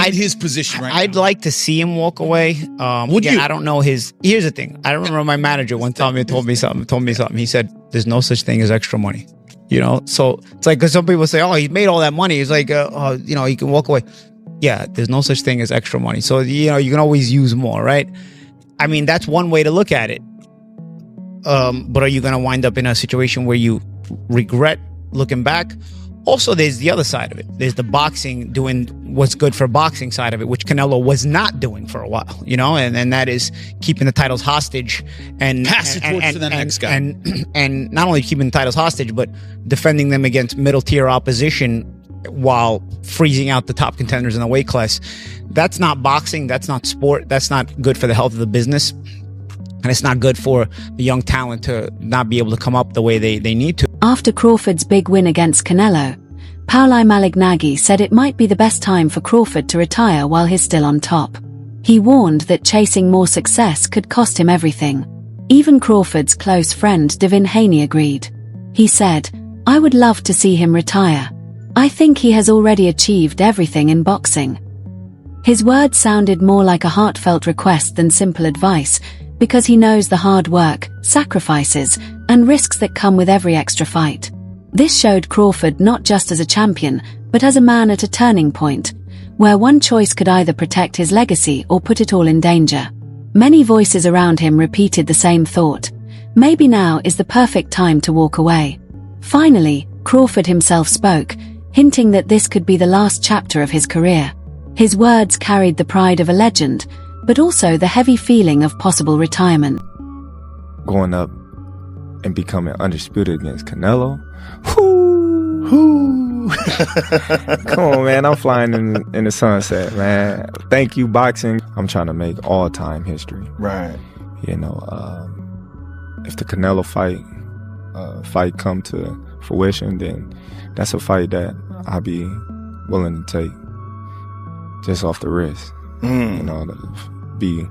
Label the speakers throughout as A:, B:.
A: his position right
B: I'd
A: now.
B: like to see him walk away.
A: Would you?
B: I don't know his. Here's the thing. I remember my manager one time he told me something. He said, "There's no such thing as extra money." You know, so it's like, because some people say, "Oh, he made all that money." He's like, he can walk away. Yeah, there's no such thing as extra money. So, you can always use more, right? I mean, that's one way to look at it. But are you going to wind up in a situation where you regret looking back? Also, there's the other side of it. There's the boxing, doing what's good for boxing side of it, which Canelo was not doing for a while, and that is keeping the titles hostage and
A: pass the torch to the next guy.
B: And not only keeping the titles hostage, but defending them against middle tier opposition while freezing out the top contenders in the weight class. That's not boxing. That's not sport. That's not good for the health of the business. And it's not good for the young talent to not be able to come up the way they need to.
C: After Crawford's big win against Canelo, Paulie Malignaggi said it might be the best time for Crawford to retire while he's still on top. He warned that chasing more success could cost him everything. Even Crawford's close friend Devin Haney agreed. He said, "I would love to see him retire. I think he has already achieved everything in boxing." His words sounded more like a heartfelt request than simple advice, because he knows the hard work, sacrifices, and risks that come with every extra fight. This showed Crawford not just as a champion, but as a man at a turning point, where one choice could either protect his legacy or put it all in danger. Many voices around him repeated the same thought. Maybe now is the perfect time to walk away. Finally, Crawford himself spoke, hinting that this could be the last chapter of his career. His words carried the pride of a legend, but also the heavy feeling of possible retirement.
D: Going up and becoming undisputed against Canelo. Whoo! Come on, man. I'm flying in the sunset, man. Thank you, boxing. I'm trying to make all-time history.
A: Right.
D: If the Canelo fight come to fruition, then that's a fight that I'll be willing to take just off the wrist. To be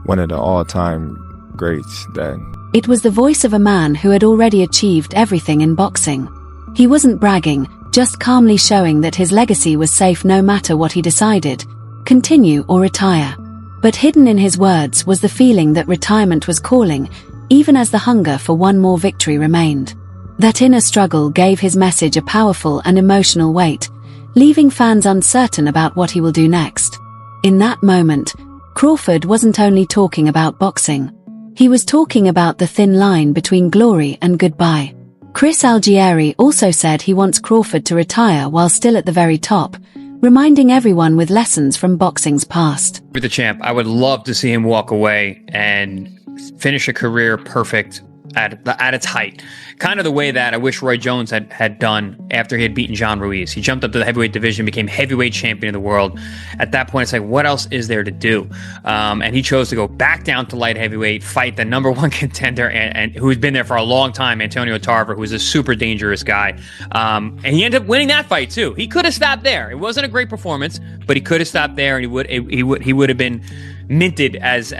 D: one of the all-time greats that...
C: It was the voice of a man who had already achieved everything in boxing. He wasn't bragging, just calmly showing that his legacy was safe no matter what he decided, continue or retire. But hidden in his words was the feeling that retirement was calling, even as the hunger for one more victory remained. That inner struggle gave his message a powerful and emotional weight, leaving fans uncertain about what he will do next. In that moment, Crawford wasn't only talking about boxing. He was talking about the thin line between glory and goodbye. Chris Algieri also said he wants Crawford to retire while still at the very top, reminding everyone with lessons from boxing's past.
E: With the champ, I would love to see him walk away and finish a career perfect at its height. Kind of the way that I wish Roy Jones had done after he had beaten John Ruiz. He jumped up to the heavyweight division, became heavyweight champion of the world. At that point, it's like, what else is there to do? And he chose to go back down to light heavyweight, fight the number one contender and who's been there for a long time, Antonio Tarver, who's a super dangerous guy. And he ended up winning that fight too. He could have stopped there. It wasn't a great performance, but he could have stopped there, and he would have been minted as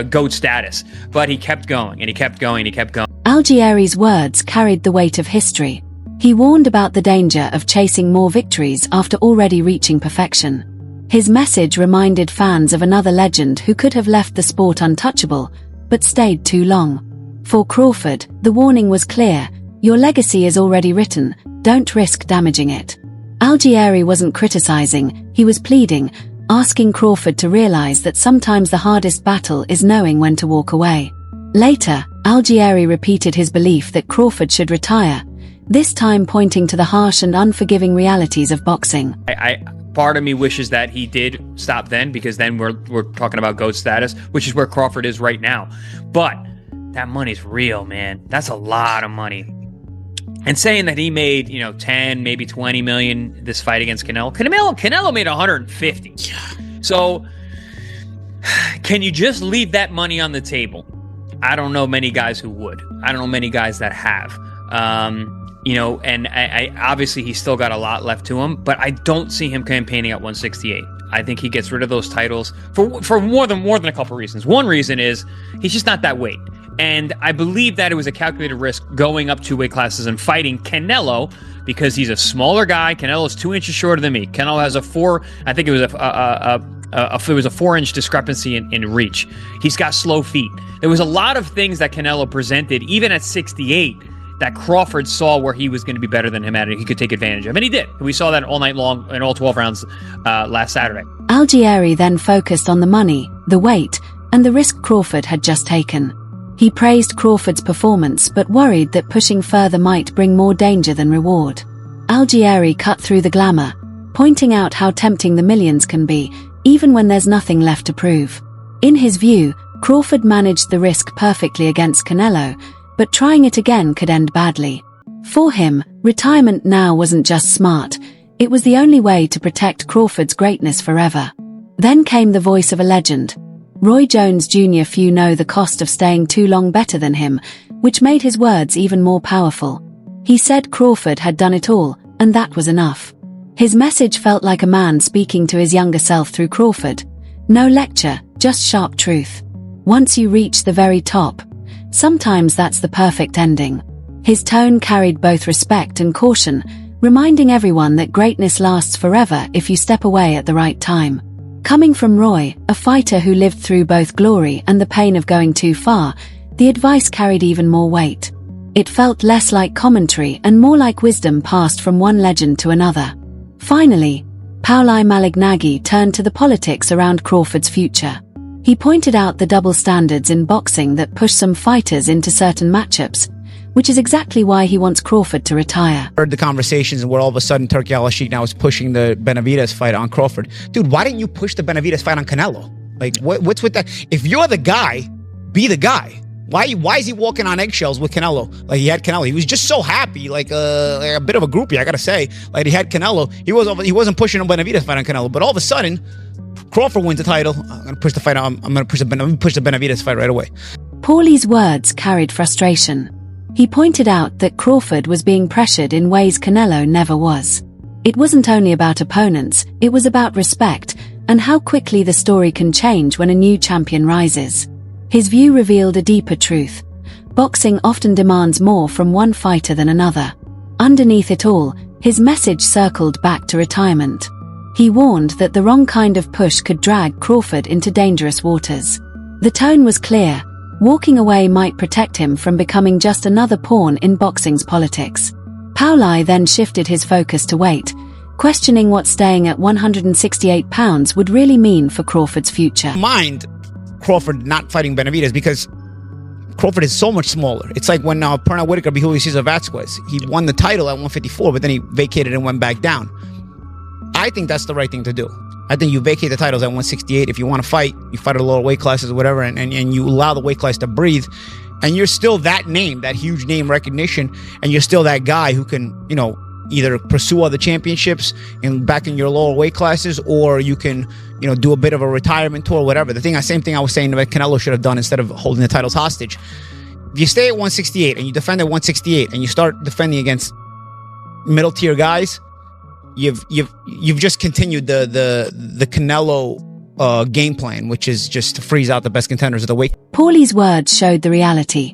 E: GOAT status. But he kept going, and he kept going, and he kept going.
C: Algieri's words carried the weight of history. He warned about the danger of chasing more victories after already reaching perfection. His message reminded fans of another legend who could have left the sport untouchable, but stayed too long. For Crawford, the warning was clear: your legacy is already written, don't risk damaging it. Algieri wasn't criticizing, he was pleading, asking Crawford to realize that sometimes the hardest battle is knowing when to walk away. Later, Algieri repeated his belief that Crawford should retire, this time pointing to the harsh and unforgiving realities of boxing.
E: Part of me wishes that he did stop then, because then we're talking about GOAT status, which is where Crawford is right now. But that money's real, man. That's a lot of money. And saying that he made, 10, maybe 20 million this fight against Canelo. Canelo made 150. So can you just leave that money on the table? I don't know many guys who would. I don't know many guys that have. And I obviously he's still got a lot left to him, but I don't see him campaigning at 168. I think he gets rid of those titles for more than a couple reasons. One reason is he's just not that weight. And I believe that it was a calculated risk going up 2 weight classes and fighting Canelo because he's a smaller guy. Canelo's 2 inches shorter than me. Canelo has a 4-inch discrepancy in reach. He's got slow feet. There was a lot of things that Canelo presented, even at 68, that Crawford saw where he was going to be better than him at it. He could take advantage of. And he did. We saw that all night long in all 12 rounds last Saturday.
C: Algieri then focused on the money, the weight, and the risk Crawford had just taken. He praised Crawford's performance but worried that pushing further might bring more danger than reward. Algieri cut through the glamour, pointing out how tempting the millions can be, even when there's nothing left to prove. In his view, Crawford managed the risk perfectly against Canelo, but trying it again could end badly. For him, retirement now wasn't just smart, it was the only way to protect Crawford's greatness forever. Then came the voice of a legend. Roy Jones Jr. Few know the cost of staying too long better than him, which made his words even more powerful. He said Crawford had done it all, and that was enough. His message felt like a man speaking to his younger self through Crawford. No lecture, just sharp truth. Once you reach the very top, sometimes that's the perfect ending. His tone carried both respect and caution, reminding everyone that greatness lasts forever if you step away at the right time. Coming from Roy, a fighter who lived through both glory and the pain of going too far, the advice carried even more weight. It felt less like commentary and more like wisdom passed from one legend to another. Finally, Paulie Malignaggi turned to the politics around Crawford's future. He pointed out the double standards in boxing that push some fighters into certain matchups, which is exactly why he wants Crawford to retire.
B: Heard the conversations and where all of a sudden Turki Al-Sheikh now is pushing the Benavidez fight on Crawford. Dude, why didn't you push the Benavidez fight on Canelo? Like, what's with that? If you're the guy, be the guy. Why is he walking on eggshells with Canelo? Like, he had Canelo. He was just so happy, like a bit of a groupie, I gotta say. Like, he had Canelo. He wasn't pushing a Benavidez fight on Canelo, but all of a sudden, Crawford wins the title. I'm gonna push the fight. I'm gonna push the Benavidez fight right away.
C: Paulie's words carried frustration. He pointed out that Crawford was being pressured in ways Canelo never was. It wasn't only about opponents, it was about respect, and how quickly the story can change when a new champion rises. His view revealed a deeper truth. Boxing often demands more from one fighter than another. Underneath it all, his message circled back to retirement. He warned that the wrong kind of push could drag Crawford into dangerous waters. The tone was clear. Walking away might protect him from becoming just another pawn in boxing's politics. Paulie then shifted his focus to weight, questioning what staying at 168 pounds would really mean for Crawford's future.
B: Mind Crawford not fighting Benavidez because Crawford is so much smaller. It's like when Pernell Whitaker beat Julio Cesar Vasquez. He won the title at 154, but then he vacated and went back down. I think that's the right thing to do. I think you vacate the titles at 168. If you want to fight, you fight at a lower weight classes or whatever, and you allow the weight class to breathe. And you're still that name, that huge name recognition, and you're still that guy who can, either pursue other championships back in your lower weight classes, or you can, do a bit of a retirement tour, whatever. Same thing I was saying that Canelo should have done instead of holding the titles hostage. If you stay at 168 and you defend at 168 and you start defending against middle tier guys, you've just continued the Canelo game plan, which is just to freeze out the best contenders of the weight.
C: Paulie's words showed the reality.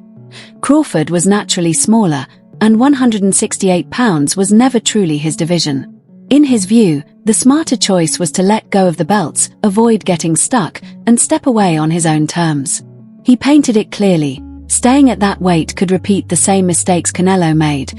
C: Crawford was naturally smaller, and 168 pounds was never truly his division. In his view, the smarter choice was to let go of the belts, avoid getting stuck, and step away on his own terms. He painted it clearly. Staying at that weight could repeat the same mistakes Canelo made,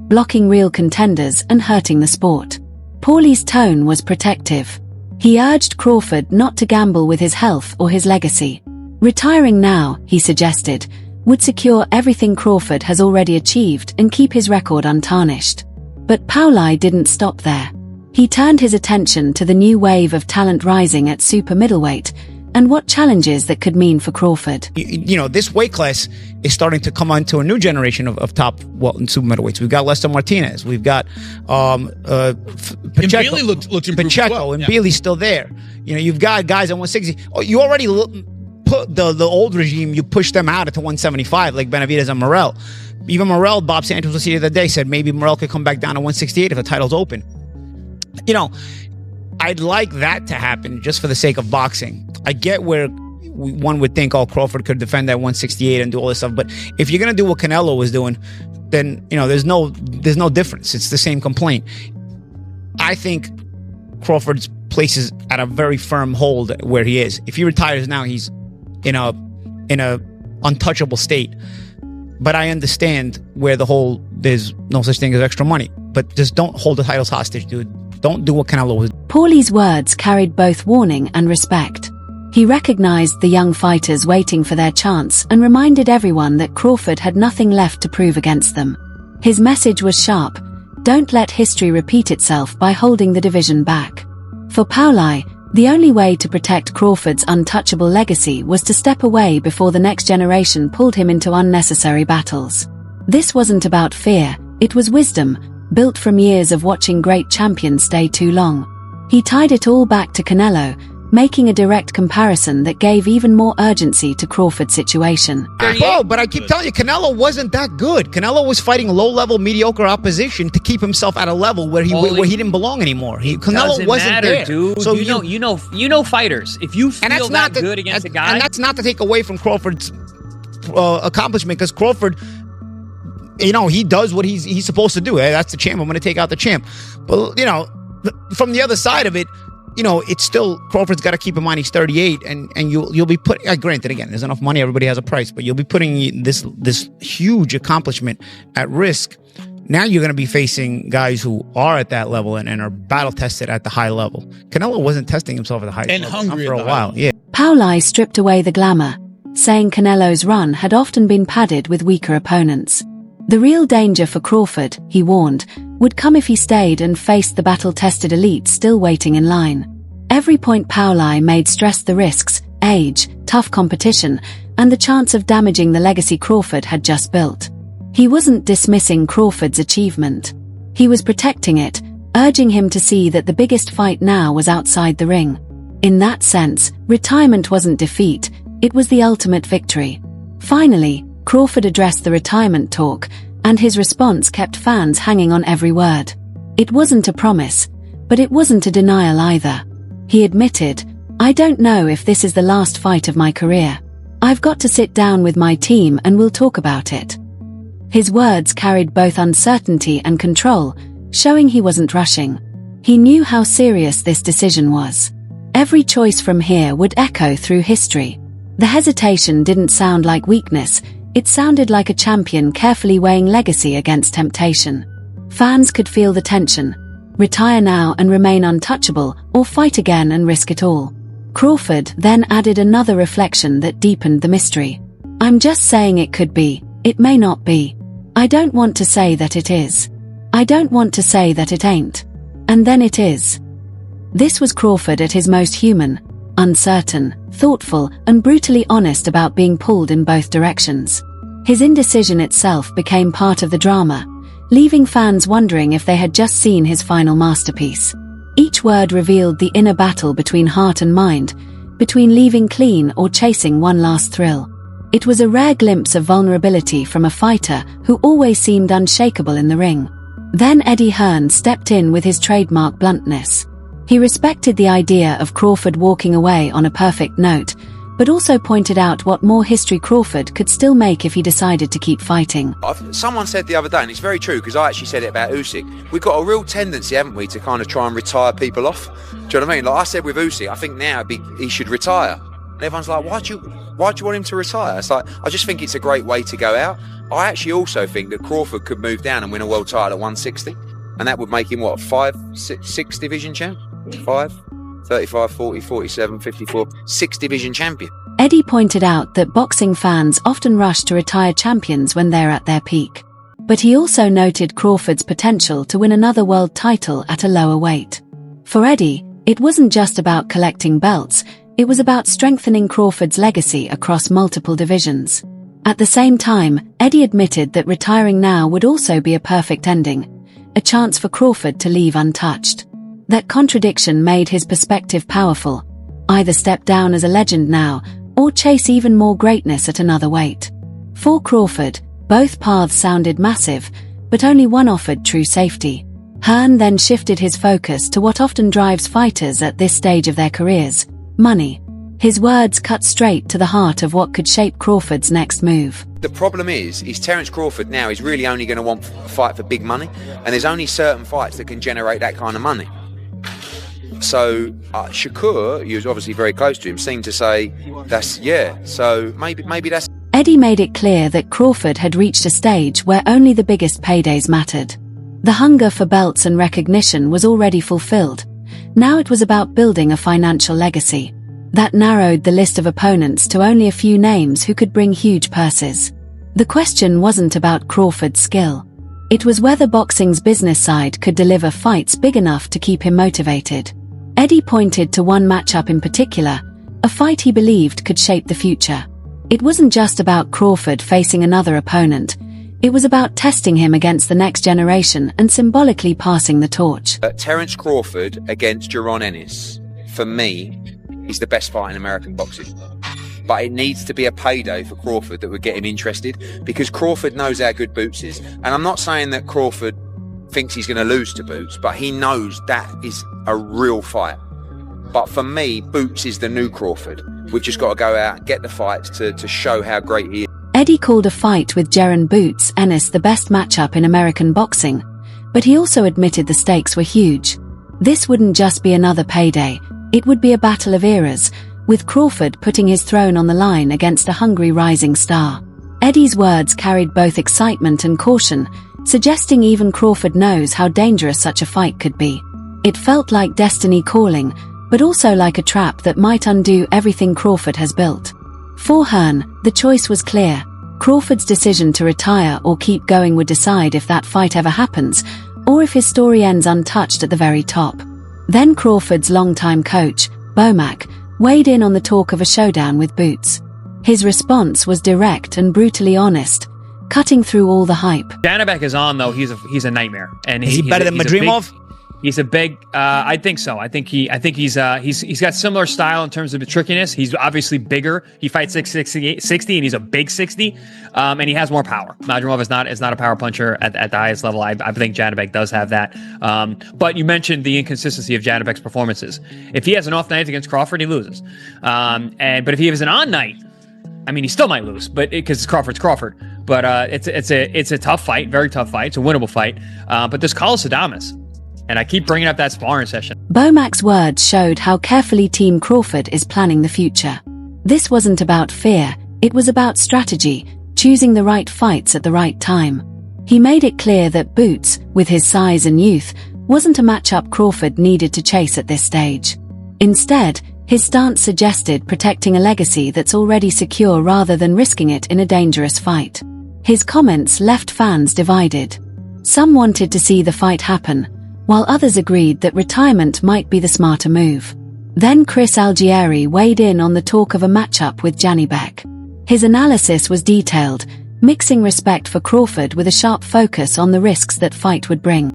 C: blocking real contenders and hurting the sport. Paulie's tone was protective. He urged Crawford not to gamble with his health or his legacy. Retiring now, he suggested, would secure everything Crawford has already achieved and keep his record untarnished. But Paulie didn't stop there. He turned his attention to the new wave of talent rising at super middleweight and what challenges that could mean for Crawford.
B: This weight class is starting to come onto a new generation of top and super middleweights. We've got Lester Martinez. We've got Pacheco.
A: Bailey looked improved
B: Pacheco,
A: well.
B: and
A: Yeah.
B: Bailey's still there. You've got guys at 160. Oh, you already put the old regime, you pushed them out to 175, like Benavidez and Morrell. Even Morrell, Bob Santos was here the other day, said maybe Morrell could come back down to 168 if the title's open. I'd like that to happen just for the sake of boxing. I get where one would think, oh, Crawford could defend at 168 and do all this stuff. But if you're going to do what Canelo was doing, then, there's no difference. It's the same complaint. I think Crawford's place is at a very firm hold where he is. If he retires now, he's in a untouchable state. But I understand where there's no such thing as extra money. But just don't hold the titles hostage, dude. Don't do what Canelo was.
C: Paulie's words carried both warning and respect. He recognized the young fighters waiting for their chance and reminded everyone that Crawford had nothing left to prove against them. His message was sharp: don't let history repeat itself by holding the division back. For Paulie, the only way to protect Crawford's untouchable legacy was to step away before the next generation pulled him into unnecessary battles. This wasn't about fear, it was wisdom, built from years of watching great champions stay too long. He tied it all back to Canelo, making a direct comparison that gave even more urgency to Crawford's situation.
B: Bro, but I keep telling you, Canelo wasn't that good. Canelo was fighting low-level, mediocre opposition to keep himself at a level where he didn't belong anymore. Canelo wasn't there,
E: dude. So you know fighters. If you feel that good against a guy,
B: and that's not to take away from Crawford's accomplishment, because Crawford, he does what he's supposed to do. That's the champ. I'm going to take out the champ. But from the other side of it, it's still, Crawford's got to keep in mind he's 38, and you'll be putting, granted, again, there's enough money, everybody has a price, but you'll be putting this huge accomplishment at risk. Now you're going to be facing guys who are at that level and are battle tested at the high level. Canelo wasn't testing himself at the high level
A: hungry
B: for a while. Yeah.
C: Paulie stripped away the glamour, saying Canelo's run had often been padded with weaker opponents. The real danger for Crawford, he warned, would come if he stayed and faced the battle-tested elite still waiting in line. Every point Paulie made stressed the risks, age, tough competition, and the chance of damaging the legacy Crawford had just built. He wasn't dismissing Crawford's achievement. He was protecting it, urging him to see that the biggest fight now was outside the ring. In that sense, retirement wasn't defeat, it was the ultimate victory. Finally, Crawford addressed the retirement talk, and his response kept fans hanging on every word. It wasn't a promise, but it wasn't a denial either. He admitted, "I don't know if this is the last fight of my career. I've got to sit down with my team and we'll talk about it." His words carried both uncertainty and control, showing he wasn't rushing. He knew how serious this decision was. Every choice from here would echo through history. The hesitation didn't sound like weakness, it sounded like a champion carefully weighing legacy against temptation. Fans could feel the tension. Retire now and remain untouchable, or fight again and risk it all. Crawford then added another reflection that deepened the mystery. "I'm just saying it could be, it may not be. I don't want to say that it is. I don't want to say that it ain't. And then it is." This was Crawford at his most human, uncertain, thoughtful, and brutally honest about being pulled in both directions. His indecision itself became part of the drama, leaving fans wondering if they had just seen his final masterpiece. Each word revealed the inner battle between heart and mind, between leaving clean or chasing one last thrill. It was a rare glimpse of vulnerability from a fighter who always seemed unshakable in the ring. Then Eddie Hearn stepped in with his trademark bluntness. He respected the idea of Crawford walking away on a perfect note, but also pointed out what more history Crawford could still make if he decided to keep fighting.
F: Someone said the other day, and it's very true, because I actually said it about Usyk, we've got a real tendency, haven't we, to kind of try and retire people off. Do you know what I mean? Like I said with Usyk, I think now he should retire. And everyone's like, why do you want him to retire? It's like, I just think it's a great way to go out. I actually also think that Crawford could move down and win a world title at 160, and that would make him, what, 6 division champ? 5? 35, 40, 47, 54, 6 division champion.
C: Eddie pointed out that boxing fans often rush to retire champions when they're at their peak. But he also noted Crawford's potential to win another world title at a lower weight. For Eddie, it wasn't just about collecting belts, it was about strengthening Crawford's legacy across multiple divisions. At the same time, Eddie admitted that retiring now would also be a perfect ending, a chance for Crawford to leave untouched. That contradiction made his perspective powerful. Either step down as a legend now, or chase even more greatness at another weight. For Crawford, both paths sounded massive, but only one offered true safety. Hearn then shifted his focus to what often drives fighters at this stage of their careers: money. His words cut straight to the heart of what could shape Crawford's next move.
F: The problem is Terence Crawford now is really only going to want a fight for big money, and there's only certain fights that can generate that kind of money. So Shakur, he was obviously very close to him, seemed to say, so maybe that's...
C: Eddie made it clear that Crawford had reached a stage where only the biggest paydays mattered. The hunger for belts and recognition was already fulfilled. Now it was about building a financial legacy. That narrowed the list of opponents to only a few names who could bring huge purses. The question wasn't about Crawford's skill. It was whether boxing's business side could deliver fights big enough to keep him motivated. Eddie pointed to one matchup in particular, a fight he believed could shape the future. It wasn't just about Crawford facing another opponent. It was about testing him against the next generation and symbolically passing the torch.
F: Terence Crawford against Jaron Ennis, for me, is the best fight in American boxing. But it needs to be a payday for Crawford that would get him interested, because Crawford knows how good Boots is. And I'm not saying that Crawford thinks he's going to lose to Boots, but he knows that is a real fight. But for me, Boots is the new Crawford. We've just got to go out and get the fights to show how great he is.
C: Eddie called a fight with Jaron Boots Ennis the best matchup in American boxing, but he also admitted the stakes were huge. This wouldn't just be another payday, it would be a battle of eras, with Crawford putting his throne on the line against a hungry rising star. Eddie's words carried both excitement and caution, suggesting even Crawford knows how dangerous such a fight could be. It felt like destiny calling, but also like a trap that might undo everything Crawford has built. For Hearn, the choice was clear. Crawford's decision to retire or keep going would decide if that fight ever happens, or if his story ends untouched at the very top. Then Crawford's longtime coach, Bomac, weighed in on the talk of a showdown with Boots. His response was direct and brutally honest, cutting through all the hype.
E: Janibek is on, though. He's a nightmare. And
B: is he better than Madrimov?
E: He's a big. I think so. I think he's got similar style in terms of the trickiness. He's obviously bigger. He fights 60, and he's a big 60. And he has more power. Madrimov is not a power puncher at the highest level. I think Janibek does have that. But you mentioned the inconsistency of Janibek's performances. If he has an off night against Crawford, he loses. But if he has an on night, I mean, he still might lose, but because Crawford's Crawford. But it's a tough fight, very tough fight. It's a winnable fight. But there's Carlos Adames. And I keep bringing up that sparring session.
C: Bomac's words showed how carefully Team Crawford is planning the future. This wasn't about fear, it was about strategy, choosing the right fights at the right time. He made it clear that Boots, with his size and youth, wasn't a matchup Crawford needed to chase at this stage. Instead, his stance suggested protecting a legacy that's already secure rather than risking it in a dangerous fight. His comments left fans divided. Some wanted to see the fight happen, while others agreed that retirement might be the smarter move. Then Chris Algieri weighed in on the talk of a matchup with Janibek. His analysis was detailed, mixing respect for Crawford with a sharp focus on the risks that fight would bring.